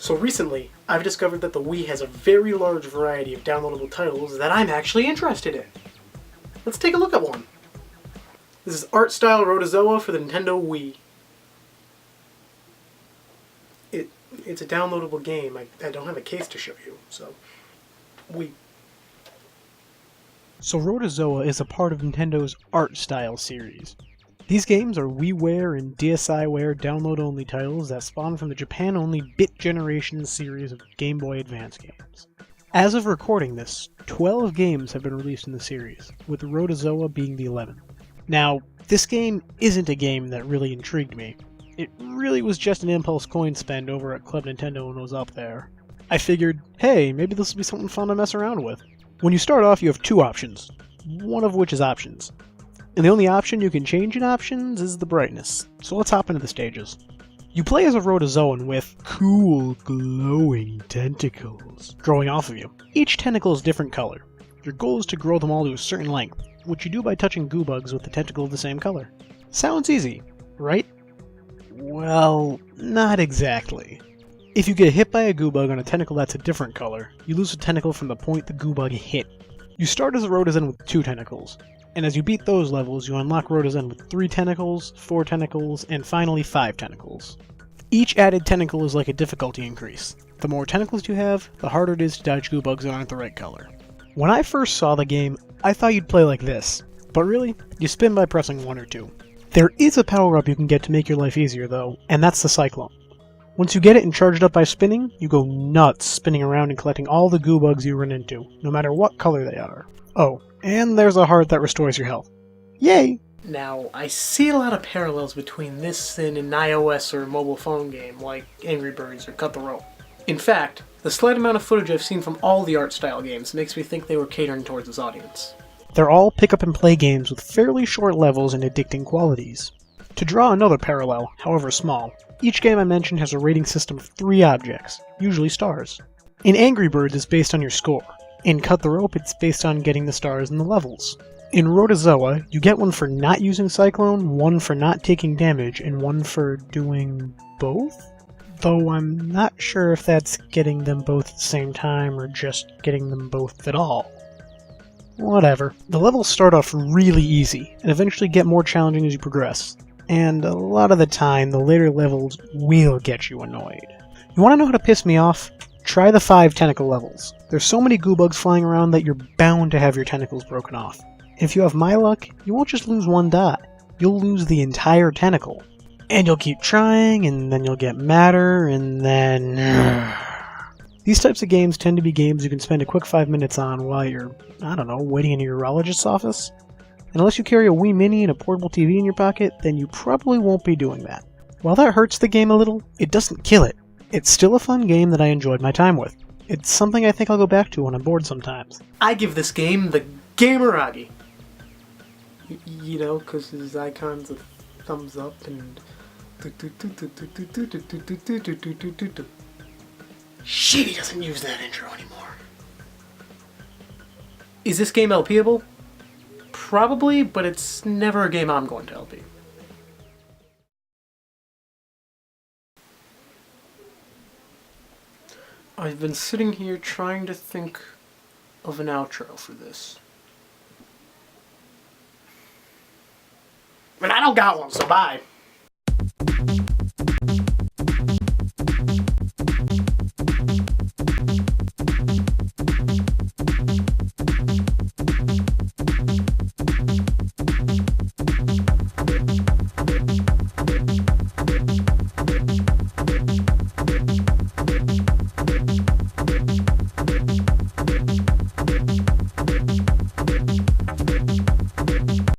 So recently, I've discovered that the Wii has a very large variety of downloadable titles that I'm actually interested in. Let's take a look at one. This is Art Style Rotatozoa for the Nintendo Wii. It's a downloadable game. I don't have a case to show you, so Wii. So Rotatozoa is a part of Nintendo's Art Style series. These games are WiiWare and DSiWare download-only titles that spawn from the Japan-only Bit Generation series of Game Boy Advance games. As of recording this, 12 games have been released in the series, with Rotatozoa being the 11th. Now, this game isn't a game that really intrigued me. It really was just an impulse coin spend over at Club Nintendo when I was up there. I figured, hey, maybe this will be something fun to mess around with. When you start off, you have two options, one of which is options. And the only option you can change in options is the brightness. So let's hop into the stages. You play as a Rotozoan with cool, glowing tentacles growing off of you. Each tentacle is a different color. Your goal is to grow them all to a certain length, which you do by touching goo bugs with the tentacle of the same color. Sounds easy, right? Well, not exactly. If you get hit by a goo bug on a tentacle that's a different color, you lose a tentacle from the point the goo bug hit. You start as a Rotozoan with 2 tentacles, and as you beat those levels, you unlock Rotozoan with 3 tentacles, 4 tentacles, and finally 5 tentacles. Each added tentacle is like a difficulty increase. The more tentacles you have, the harder it is to dodge goo bugs that aren't the right color. When I first saw the game, I thought you'd play like this, but really, you spin by pressing 1 or 2. There is a power-up you can get to make your life easier though, and that's the Cyclone. Once you get it and charge it up by spinning, you go nuts spinning around and collecting all the goo bugs you run into, no matter what color they are. Oh, and there's a heart that restores your health. Yay! Now, I see a lot of parallels between this and an iOS or mobile phone game like Angry Birds or Cut the Rope. In fact, the slight amount of footage I've seen from all the art style games makes me think they were catering towards this audience. They're all pick-up-and-play games with fairly short levels and addicting qualities. To draw another parallel, however small, each game I mentioned has a rating system of 3 objects, usually stars. In Angry Birds, it's based on your score. In Cut the Rope, it's based on getting the stars in the levels. In Rotozoa, you get one for not using Cyclone, one for not taking damage, and one for doing both? Though I'm not sure if that's getting them both at the same time or just getting them both at all. Whatever. The levels start off really easy, and eventually get more challenging as you progress. And a lot of the time, the later levels will get you annoyed. You want to know how to piss me off? Try the 5 tentacle levels. There's so many goo bugs flying around that you're bound to have your tentacles broken off. If you have my luck, you won't just lose 1 dot. You'll lose the entire tentacle. And you'll keep trying, and then you'll get madder, and then... These types of games tend to be games you can spend a quick 5 minutes on while you're, I don't know, waiting in a urologist's office. And unless you carry a Wii Mini and a portable TV in your pocket, then you probably won't be doing that. While that hurts the game a little, it doesn't kill it. It's still a fun game that I enjoyed my time with. It's something I think I'll go back to when I'm bored sometimes. I give this game the Gameragi. You know, because his icon's a thumbs up and... Shit, he doesn't use that intro anymore. Is this game LPable? Probably, but it's never a game I'm going to LP. I've been sitting here trying to think of an outro for this. And I don't got one, so bye.